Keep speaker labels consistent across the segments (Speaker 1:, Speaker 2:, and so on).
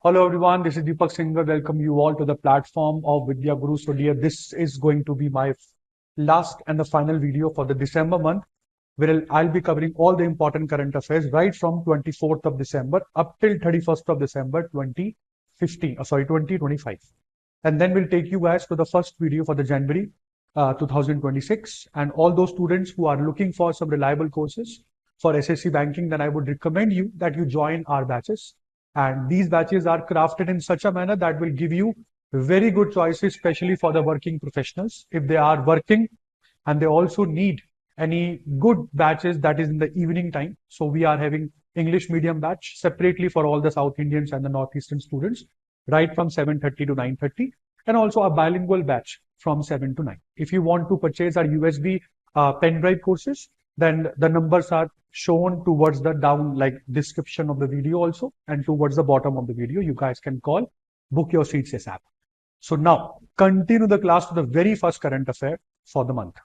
Speaker 1: Hello everyone, this is Deepak Singer. Welcome you all to the platform of Vidya Guru. So dear, this is going to be my last and the final video for the December month, where I'll be covering all the important current affairs right from 24th of December up till 31st of December 2025. And then we'll take you guys to the first video for the January 2026. And all those students who are looking for some reliable courses for SSC banking, then I would recommend you that you join our batches. And these batches are crafted in such a manner that will give you very good choices, especially for the working professionals. If they are working and they also need any good batches that is in the evening time. So we are having English medium batch separately for all the South Indians and the Northeastern students, right from 7:30 to 9:30, and also a bilingual batch from 7 to 9. If you want to purchase our USB pen drive courses, then the numbers are shown towards the down like description of the video also, and towards the bottom of the video you guys can call, book your seats ASAP. So now continue the class to the very first current affair for the month.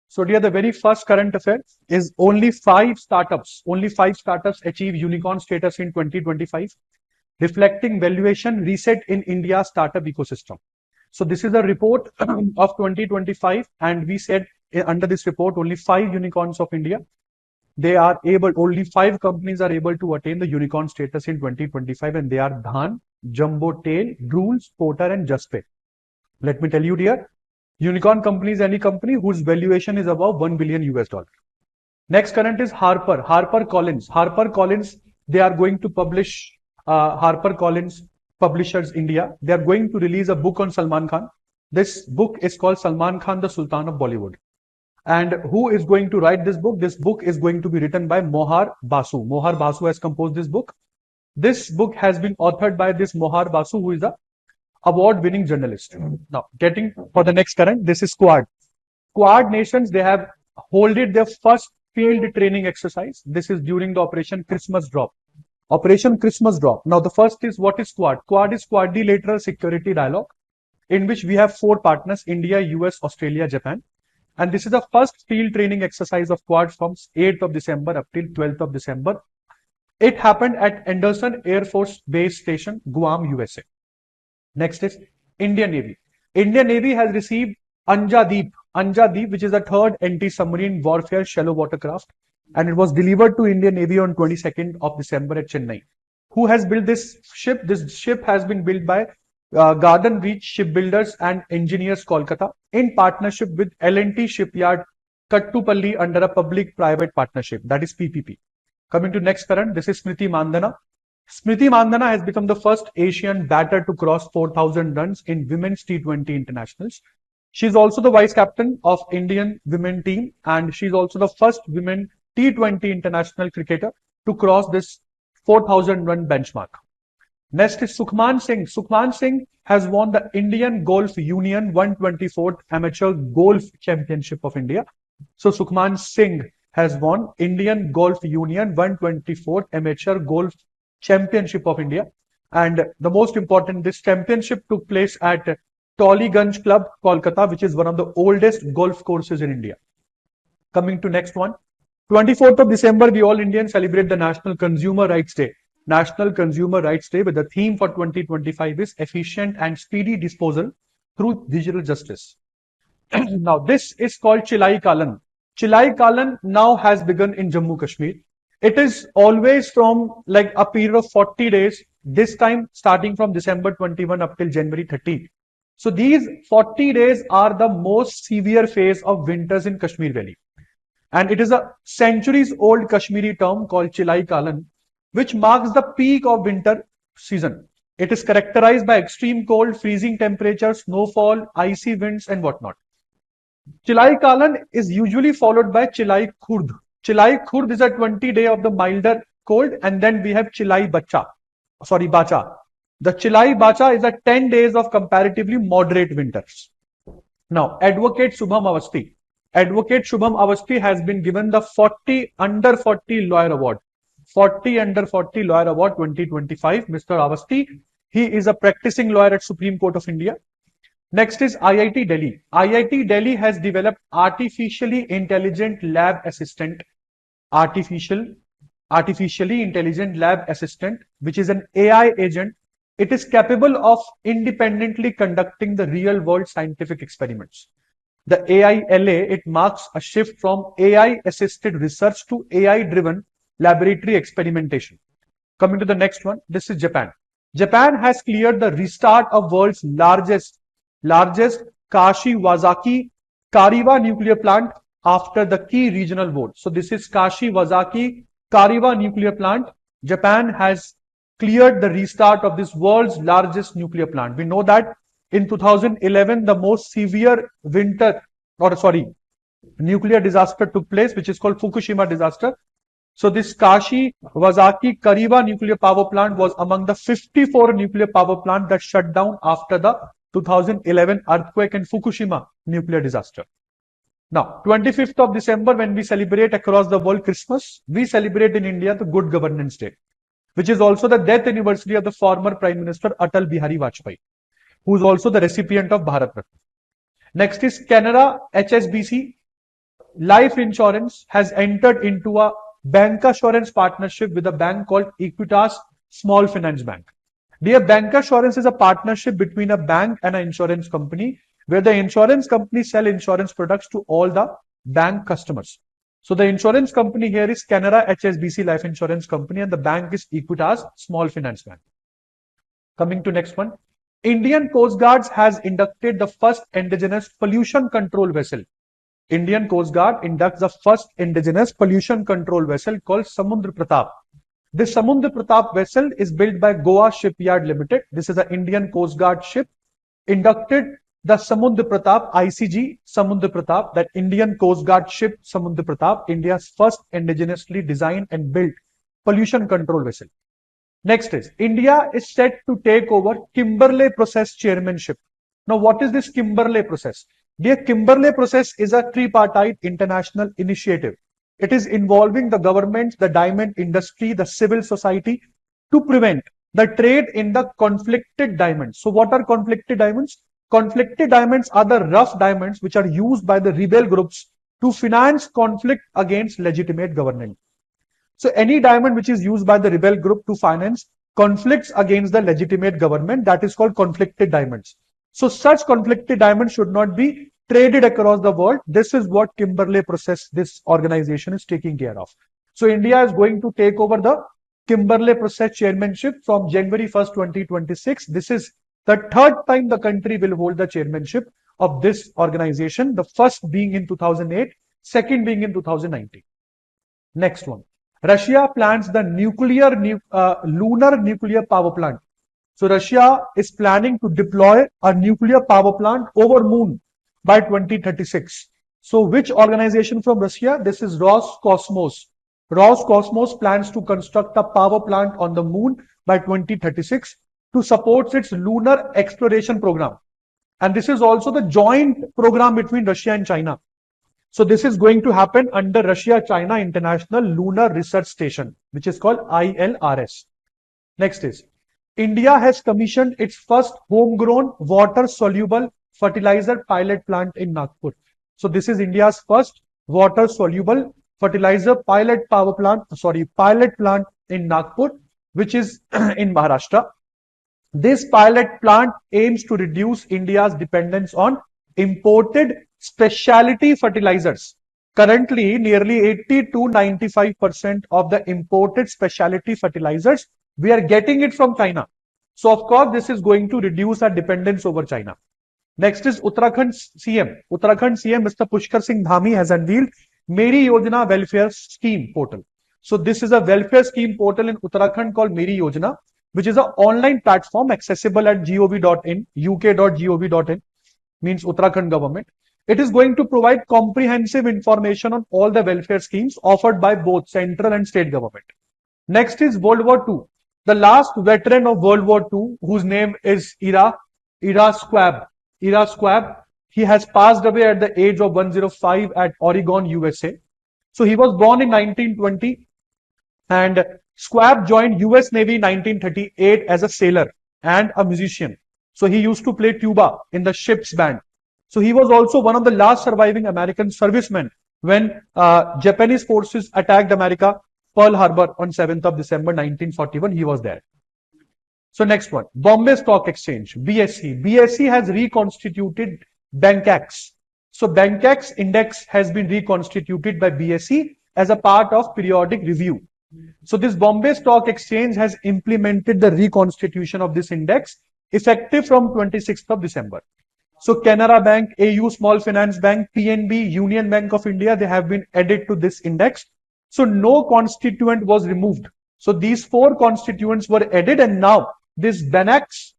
Speaker 1: So dear, the very first current affair is only five startups achieve unicorn status in 2025, reflecting valuation reset in India's startup ecosystem. So this is a report of 2025, and we said under this report only 5 unicorns of India, only 5 companies are able to attain the unicorn status in 2025, and they are Dhan, Jumbo Tail, Rules, Porter, and Justpay. Let me tell you dear, unicorn company is any company whose valuation is above $1 billion US. Next current is HarperCollins, they are going to publish HarperCollins Publishers India. They are going to release a book on Salman Khan. This book is called Salman Khan, the Sultan of Bollywood. And who is going to write this book? This book is going to be written by Mohar Basu. Mohar Basu has composed this book. This book has been authored by this Mohar Basu, who is a award-winning journalist. Now, getting for the next current, this is Quad. Quad nations, they have holded their first field training exercise. This is during the Operation Christmas Drop. Operation Christmas Drop. Now, the first is, what is Quad? Quad is Quadrilateral Security Dialogue, in which we have 4 partners, India, US, Australia, Japan. And this is the first field training exercise of Quad from 8th of December up till 12th of December. It happened at Anderson Air Force Base Station, Guam, USA. Next is Indian Navy. Indian Navy has received Anja Deep, which is the 3rd anti-submarine warfare shallow watercraft, and it was delivered to Indian Navy on 22nd of December at Chennai. Who has built this ship? This ship has been built by Garden Reach Shipbuilders and Engineers, Kolkata, in partnership with L&T Shipyard, Kattupalli, under a public-private partnership, that is PPP. Coming to next current, this is Smriti Mandhana. Smriti Mandhana has become the first Asian batter to cross 4,000 runs in women's T20 internationals. She is also the vice captain of Indian women team, and she is also the first women T20 international cricketer to cross this 4,000 run benchmark. Next is Sukhman Singh. Sukhman Singh has won the Indian Golf Union 124th Amateur Golf Championship of India. So Sukhman Singh has won Indian Golf Union 124th Amateur Golf Championship of India. And the most important, this championship took place at Tollygunge Club, Kolkata, which is one of the oldest golf courses in India. Coming to next one. 24th of December, we all Indians celebrate the National Consumer Rights Day. National Consumer Rights Day, with the theme for 2025 is efficient and speedy disposal through digital justice. Now, this is called Chilai Kalan. Chilai Kalan now has begun in Jammu Kashmir. It is always from like a period of 40 days, this time starting from December 21 up till January 30. So these 40 days are the most severe phase of winters in Kashmir Valley. And it is a centuries-old Kashmiri term called Chilai Kalan, which marks the peak of winter season. It is characterized by extreme cold, freezing temperatures, snowfall, icy winds, and whatnot. Chilai Kalan is usually followed by Chilai Khurd. Chilai Khurd is a 20-day of the milder cold, and then we have Chilai Bacha. The Chilai Bacha is a 10 days of comparatively moderate winters. Now, Advocate Shubham Awasthi has been given the 40 Under 40 Lawyer Award. 40 Under 40 Lawyer Award 2025. Mr. Awasthi, he is a practicing lawyer at Supreme Court of India. Next is IIT Delhi. IIT Delhi has developed artificially intelligent lab assistant artificially intelligent lab assistant, which is an AI agent. It is capable of independently conducting the real world scientific experiments. The AILA, it marks a shift from AI assisted research to AI driven laboratory experimentation. Coming to the next one, this is Japan. Japan has cleared the restart of world's largest Kashiwazaki Kariwa nuclear plant after the key regional vote. So this is Kashiwazaki Kariwa nuclear plant. Japan has cleared the restart of this world's largest nuclear plant. We know that in 2011, the most severe nuclear disaster took place, which is called Fukushima disaster. So this Kashiwazaki Kariwa nuclear power plant was among the 54 nuclear power plants that shut down after the 2011 earthquake and Fukushima nuclear disaster. Now, 25th of December, when we celebrate across the world Christmas, we celebrate in India the Good Governance Day, which is also the death anniversary of the former Prime Minister Atal Bihari Vajpayee, who is also the recipient of Bharat Ratna. Next is Canara HSBC Life Insurance has entered into a bancassurance partnership with a bank called Equitas Small Finance Bank. Dear, bancassurance is a partnership between a bank and an insurance company, where the insurance company sell insurance products to all the bank customers. So the insurance company here is Canara HSBC Life Insurance Company, and the bank is Equitas Small Finance Bank. Coming to next one, Indian Coast Guard has inducted the first indigenous pollution control vessel. Indian Coast Guard inducts the first indigenous pollution control vessel called Samudra Pratap. This Samudra Pratap vessel is built by Goa Shipyard Limited. This is an Indian Coast Guard ship. Inducted the Samudra Pratap, ICG Samudra Pratap, that Indian Coast Guard ship Samudra Pratap, India's first indigenously designed and built pollution control vessel. Next is, India is set to take over Kimberley Process chairmanship. Now, what is this Kimberley Process? The Kimberley Process is a tripartite international initiative. It is involving the government, the diamond industry, the civil society to prevent the trade in the conflicted diamonds. So what are conflicted diamonds? Conflicted diamonds are the rough diamonds which are used by the rebel groups to finance conflict against legitimate government. So any diamond which is used by the rebel group to finance conflicts against the legitimate government, that is called conflicted diamonds. So such conflicted diamonds should not be traded across the world. This is what Kimberley Process, this organization, is taking care of. So India is going to take over the Kimberley Process chairmanship from January 1st, 2026. This is the third time the country will hold the chairmanship of this organization. The first being in 2008, second being in 2019. Next one. Russia plans the lunar nuclear power plant. So Russia is planning to deploy a nuclear power plant over moon by 2036. So which organization from Russia? This is Roscosmos. Roscosmos plans to construct a power plant on the moon by 2036 to support its lunar exploration program. And this is also the joint program between Russia and China. So this is going to happen under Russia-China International Lunar Research Station, which is called ILRS. Next is, India has commissioned its first homegrown water-soluble fertilizer pilot plant in Nagpur. So this is India's first water-soluble fertilizer pilot plant in Nagpur, which is in Maharashtra. This pilot plant aims to reduce India's dependence on imported specialty fertilizers. Currently, nearly 80 to 95% of the imported specialty fertilizers, we are getting it from China. So, of course, this is going to reduce our dependence over China. Next is Uttarakhand CM. Uttarakhand CM, Mr. Pushkar Singh Dhami, has unveiled Meri Yojana Welfare Scheme Portal. So, this is a welfare scheme portal in Uttarakhand called Meri Yojana, which is an online platform accessible at gov.in, uk.gov.in, means Uttarakhand government. It is going to provide comprehensive information on all the welfare schemes offered by both central and state government. Next is World War II. The last veteran of World War II, whose name is Ira Squab. Ira Squab, he has passed away at the age of 105 at Oregon, USA. So he was born in 1920, and Squab joined US Navy in 1938 as a sailor and a musician. So he used to play tuba in the ship's band. So he was also one of the last surviving American servicemen when Japanese forces attacked America, Pearl Harbor on 7th of December 1941. He was there. So next one, Bombay Stock Exchange, BSE. BSE has reconstituted Bankax. So Bankax index has been reconstituted by BSE as a part of periodic review. So this Bombay Stock Exchange has implemented the reconstitution of this index effective from 26th of December. So Canara Bank, AU Small Finance Bank, PNB, Union Bank of India, they have been added to this index. So no constituent was removed. So these 4 constituents were added, and now this Bankax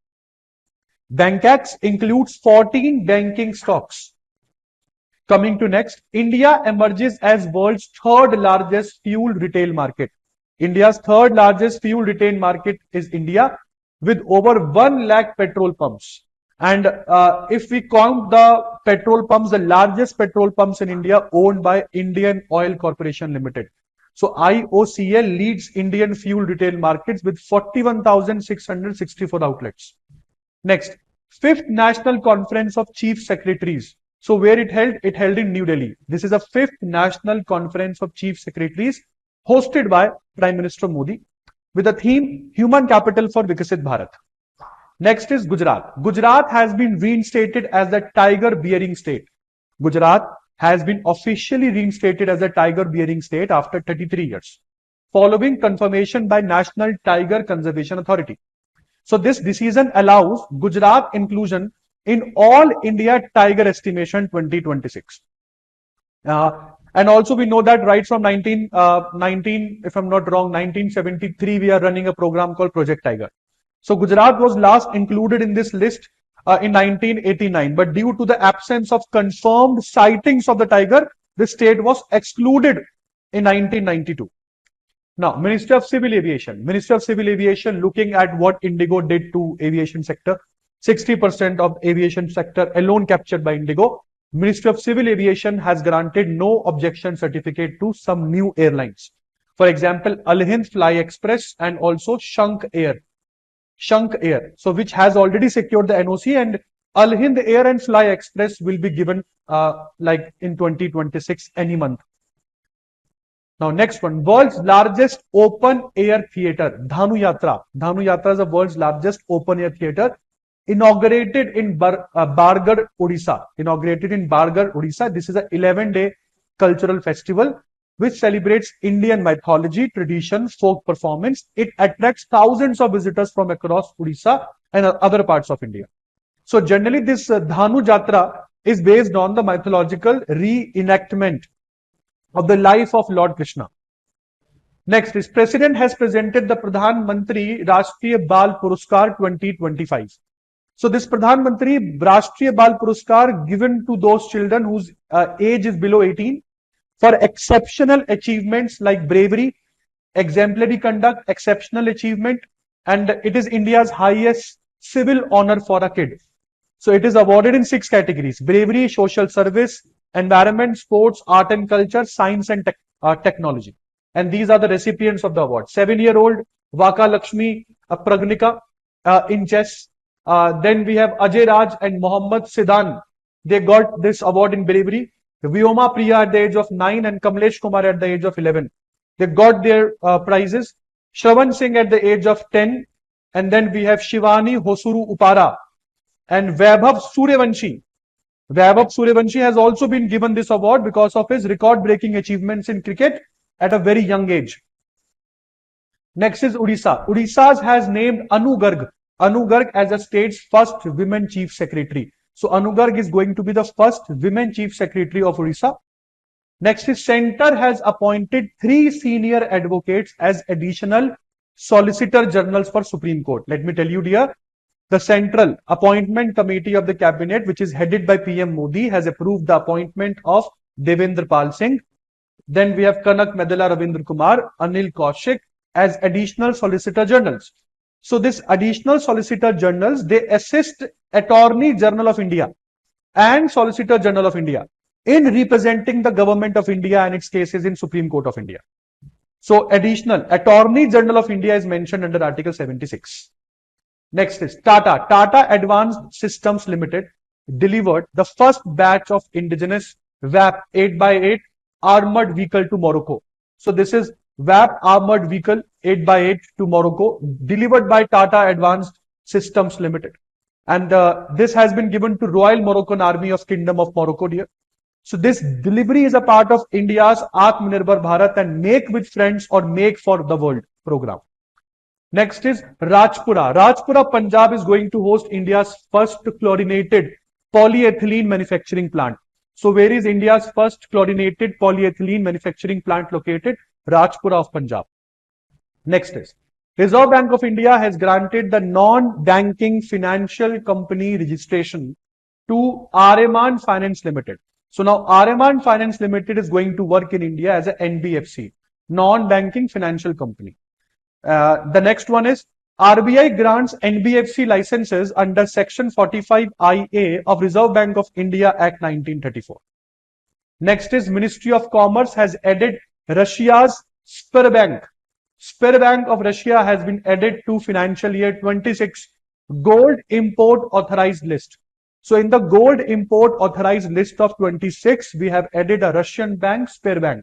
Speaker 1: includes 14 banking stocks. Coming to next, India emerges as world's 3rd largest fuel retail market. India's 3rd largest fuel retail market is India, with over 1 lakh petrol pumps. And if we count the petrol pumps, the largest petrol pumps in India owned by Indian Oil Corporation Limited. So IOCL leads Indian fuel retail markets with 41,664 outlets. Next, 5th National Conference of Chief Secretaries. So where it held? It held in New Delhi. This is a 5th National Conference of Chief Secretaries hosted by Prime Minister Modi with the theme Human Capital for Viksit Bharat. Next is Gujarat. Gujarat has been reinstated as the tiger-bearing state. Gujarat has been officially reinstated as a tiger-bearing state after 33 years, following confirmation by National Tiger Conservation Authority. So this decision allows Gujarat inclusion in all India Tiger Estimation 2026. And also we know that right from 19, if I'm not wrong, 1973, we are running a program called Project Tiger. So Gujarat was last included in this list in 1989, but due to the absence of confirmed sightings of the tiger, the state was excluded in 1992. Now, Ministry of Civil Aviation. Ministry of Civil Aviation looking at what Indigo did to aviation sector. 60% of aviation sector alone captured by Indigo. Ministry of Civil Aviation has granted no objection certificate to some new airlines. For example, Al Hind Fly Express and also Shank Air. So which has already secured the NOC, and Al Hind Air and Fly Express will be given like in 2026 any month. Now next one, world's largest open air theater, Dhanu Yatra. Dhanu Yatra is the world's largest open air theater, inaugurated in Bargarh, Odisha. This is an 11-day cultural festival which celebrates Indian mythology, tradition, folk performance. It attracts thousands of visitors from across Odisha and other parts of India. So generally this Dhanu Jatra is based on the mythological reenactment of the life of Lord Krishna. Next is President has presented the Pradhan Mantri Rashtriya Bal Puruskar 2025. So this Pradhan Mantri Rashtriya Bal Puruskar given to those children whose age is below 18 for exceptional achievements like bravery, exemplary conduct, exceptional achievement, and it is India's highest civil honor for a kid. So it is awarded in 6 categories: bravery, social service, environment, sports, art and culture, science and technology. And these are the recipients of the award. 7-year-old Vaka Lakshmi Pragnika in chess. Then we have Ajay Raj and Mohammad Sidan. They got this award in bravery. Vyoma Priya at the age of 9 and Kamlesh Kumar at the age of 11. They got their prizes. Shravan Singh at the age of 10. And then we have Shivani Hosuru Upara and Vaibhav Suryavanshi. Vaibhav Suryavanshi has also been given this award because of his record-breaking achievements in cricket at a very young age. Next is Odisha. Odisha has named Anu Garg as the state's first women chief secretary. So Anu Garg is going to be the first women chief secretary of Odisha. Next is Center has appointed 3 senior advocates as additional Solicitor Generals for Supreme Court. Let me tell you dear, the Central Appointment Committee of the Cabinet, which is headed by PM Modi, has approved the appointment of Devendra Pal Singh. Then we have Kanak Medela Ravindra Kumar, Anil Kaushik as additional Solicitor Generals. So this additional Solicitor Generals, they assist Attorney General of India and Solicitor General of India in representing the government of India and its cases in Supreme Court of India. So additional Attorney General of India is mentioned under Article 76. Next is Tata. Tata Advanced Systems Limited delivered the first batch of indigenous VAP 8x8 armored vehicle to Morocco. So this is VAP armored vehicle 8x8 to Morocco, delivered by Tata Advanced Systems Limited. And this has been given to Royal Moroccan Army of Kingdom of Morocco, dear. So this delivery is a part of India's Atmanirbhar Bharat and Make with Friends or Make for the World program. Next is Rajpura. Rajpura, Punjab is going to host India's first chlorinated polyethylene manufacturing plant. So where is India's first chlorinated polyethylene manufacturing plant located? Rajpura of Punjab. Next is Reserve Bank of India has granted the non-banking financial company registration to Arman Finance Limited. So now Arman Finance Limited is going to work in India as an NBFC, non-banking financial company. The next one is RBI grants NBFC licenses under Section 45IA of Reserve Bank of India Act 1934. Next is Ministry of Commerce has added Russia's Sberbank. Sberbank of Russia has been added to financial year 26 gold import authorized list. So in the gold import authorized list of 26, we have added a Russian bank, Sberbank.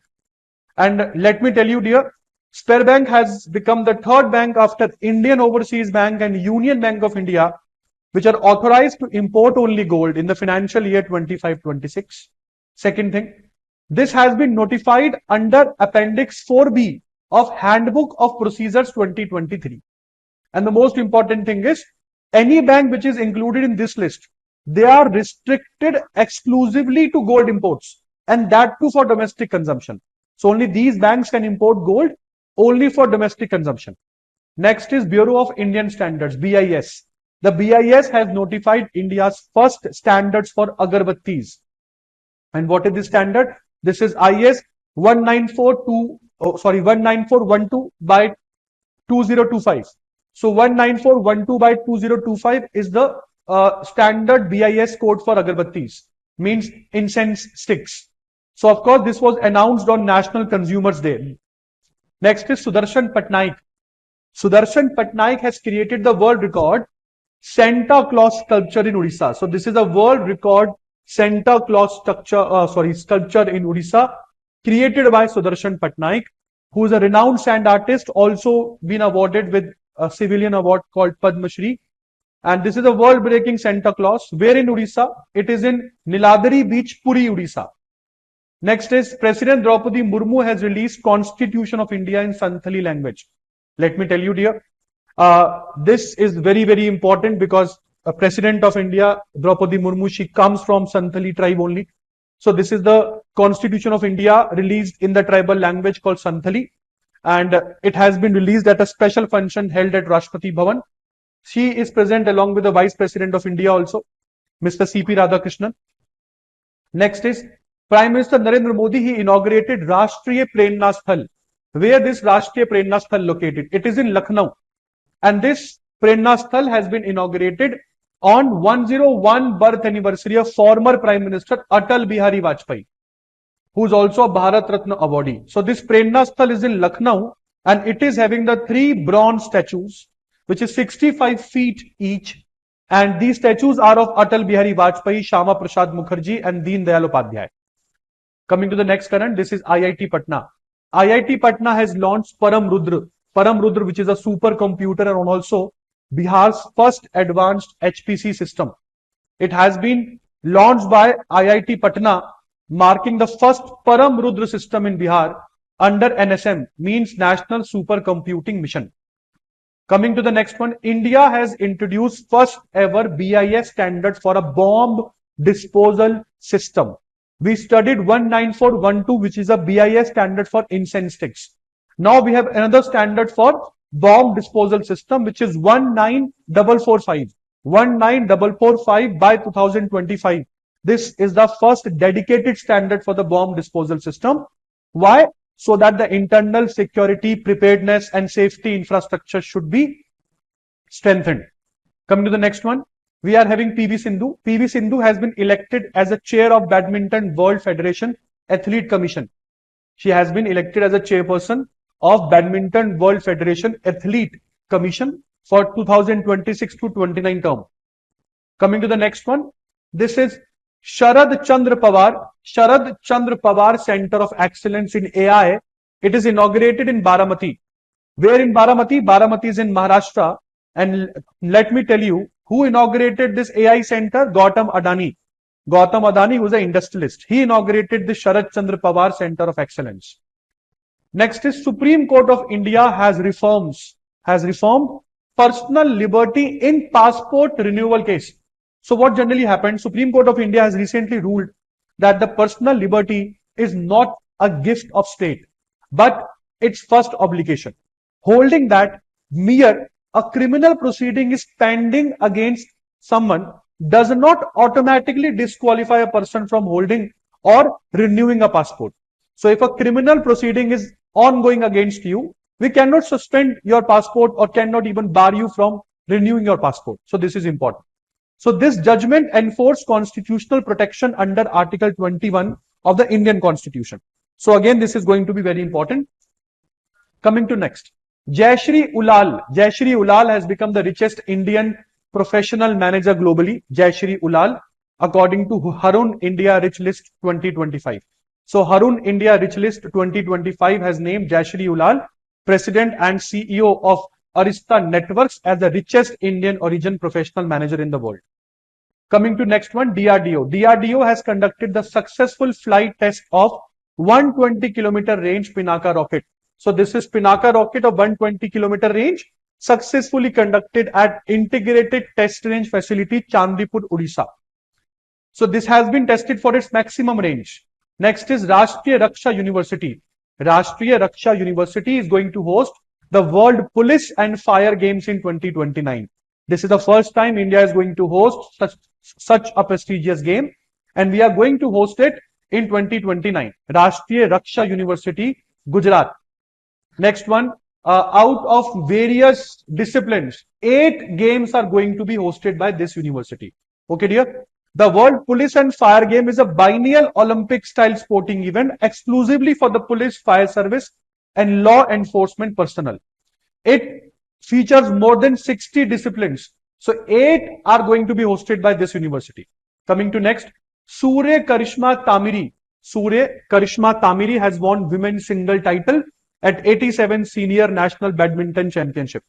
Speaker 1: And let me tell you, dear, Sberbank has become the third bank after Indian Overseas Bank and Union Bank of India, which are authorized to import only gold in the financial year 25-26. Second thing, this has been notified under Appendix 4B of Handbook of Procedures 2023. And the most important thing is, any bank which is included in this list, they are restricted exclusively to gold imports, and that too for domestic consumption. So only these banks can import gold only for domestic consumption. Next is Bureau of Indian Standards, BIS. The BIS has notified India's first standards for agarbattis. And what is the standard? This is IS 19412 by 2025. So 19412 by 2025 is the standard BIS code for agarbattis, means incense sticks. So of course this was announced on National Consumers Day. Next is Sudarshan Patnaik. Sudarshan Patnaik has created the world record Santa Claus sculpture in Odisha. So this is a world record Santa Claus sculpture in Odisha, created by Sudarshan Patnaik, who is a renowned sand artist, also been awarded with a civilian award called Padma Shri. And this is a world-breaking Santa Claus. Where in Odisha? It is in Niladari Beach, Puri, Odisha. Next is President Draupadi Murmu has released Constitution of India in Santhali language. Let me tell you, dear, this is very, very important because President of India, Draupadi Murmu, she comes from Santhali tribe only. So this is the Constitution of India released in the tribal language called Santhali. And it has been released at a special function held at Rashtrapati Bhavan. She is present along with the Vice President of India also, Mr. C.P. Radhakrishnan. Next is Prime Minister Narendra Modi. He inaugurated Rashtriya Prerna Sthal. Where this Rashtriya Prerna Sthal located? It is in Lucknow. And this Prerna Sthal has been inaugurated on 101 birth anniversary of former Prime Minister Atal Bihari Vajpayee, who is also a Bharat Ratna awardee. So this Prerna Sthal is in Lucknow, and it is having the 3 bronze statues, which is 65 feet each. And these statues are of Atal Bihari Vajpayee, Shama Prasad Mukherjee, and Deen Dayal Upadhyay. Coming to the next current, this is IIT Patna. IIT Patna has launched Param Rudra, which is a supercomputer and also Bihar's first advanced HPC system. It has been launched by IIT Patna, marking the first Param Rudra system in Bihar under NSM, means National Supercomputing Mission. Coming to the next one, India has introduced first ever BIS standards for a bomb disposal system. We studied 19412, which is a BIS standard for incense sticks. Now we have another standard for bomb disposal system, which is 19445. 19445 by 2025. This is the first dedicated standard for the bomb disposal system. Why? So that the internal security, preparedness, and safety infrastructure should be strengthened. Coming to the next one, we are having PV Sindhu. PV Sindhu has been elected as a chair of Badminton World Federation Athlete Commission. She has been elected as a chairperson of Badminton World Federation Athlete Commission for 2026 to 29 term. Coming to the next one, this is Sharad Chandra Pawar Center of Excellence in AI. It is inaugurated in Baramati. Where in Baramati? Baramati is in Maharashtra. And let me tell you, who inaugurated this AI center? Gautam Adani. Gautam Adani, who is an industrialist. He inaugurated the Sharad Chandra Pawar Center of Excellence. Next is Supreme Court of India has reformed personal liberty in passport renewal case. So what generally happens, Supreme Court of India has recently ruled that the personal liberty is not a gift of state, but its first obligation, holding that mere a criminal proceeding is pending against someone does not automatically disqualify a person from holding or renewing a passport. So if a criminal proceeding is ongoing against you, we cannot suspend your passport or cannot even bar you from renewing your passport. So this is important. So this judgment enforced constitutional protection under Article 21 of the Indian Constitution. So again, this is going to be very important. Coming to next. Jayashree Ulal has become the richest Indian professional manager globally. Jayashree Ulal, according to Harun India Rich List 2025. So Harun India Rich List 2025 has named Jayashree Ulal, President and CEO of Arista Networks, as the richest Indian origin professional manager in the world. Coming to next one, DRDO. DRDO has conducted the successful flight test of 120-kilometer range Pinaka rocket. So this is Pinaka rocket of 120-kilometer range, successfully conducted at Integrated Test Range Facility, Chandipur, Odisha. So this has been tested for its maximum range. Next is Rashtriya Raksha University. Rashtriya Raksha University is going to host the World Police and Fire Games in 2029. This is the first time India is going to host such a prestigious game, and we are going to host it in 2029. Rashtriya Raksha University, Gujarat. Next one, out of various disciplines, 8 games are going to be hosted by this university. Okay, dear. The World Police and Fire Game is a biennial Olympic-style sporting event exclusively for the police, fire service, and law enforcement personnel. It features more than 60 disciplines. So 8 are going to be hosted by this university. Coming to next, Surya Karishma Tamiri has won women's single title at 87 Senior National Badminton Championship.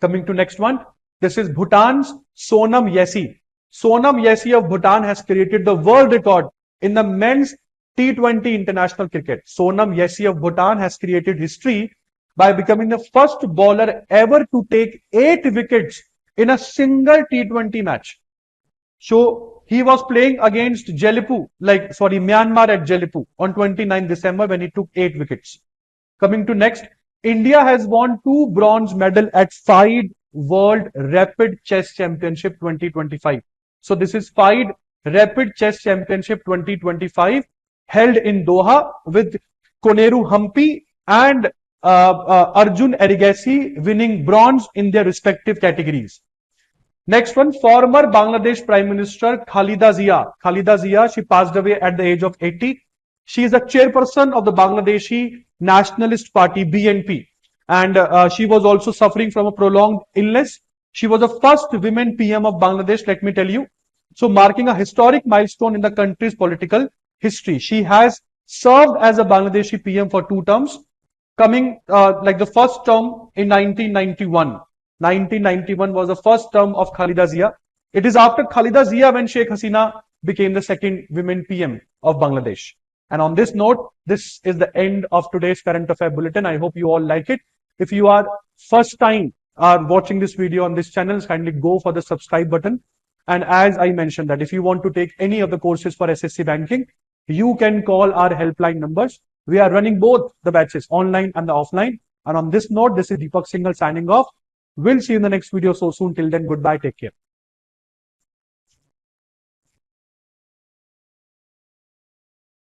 Speaker 1: Coming to next one, this is Bhutan's Sonam Yesi. Sonam Yesi of Bhutan has created the world record in the men's T20 international cricket. Sonam Yesi of Bhutan has created history by becoming the first bowler ever to take 8 wickets in a single T20 match. So he was playing against Myanmar at Jelipu on 29 December when he took 8 wickets. Coming to next, India has won 2 bronze medals at FIDE World Rapid Chess Championship 2025. So this is FIDE Rapid Chess Championship 2025 held in Doha with Koneru Hampi and Arjun Erigasi winning bronze in their respective categories. Next one, former Bangladesh Prime Minister Khalida Zia. Khalida Zia, she passed away at the age of 80. She is a chairperson of the Bangladeshi Nationalist Party, BNP. And she was also suffering from a prolonged illness. She was the first women PM of Bangladesh, let me tell you. So marking a historic milestone in the country's political history. She has served as a Bangladeshi PM for 2 terms, coming the first term in 1991. 1991 was the first term of Khalida Zia. It is after Khalida Zia when Sheikh Hasina became the second women PM of Bangladesh. And on this note, this is the end of today's current affair bulletin. I hope you all like it. If you are first time watching this video on this channel, kindly go for the subscribe button. And as I mentioned that if you want to take any of the courses for SSC banking, you can call our helpline numbers. We are running both the batches, online and the offline. And on this note, this is Deepak Singhal signing off. We'll see you in the next video so soon. Till then, goodbye. Take care.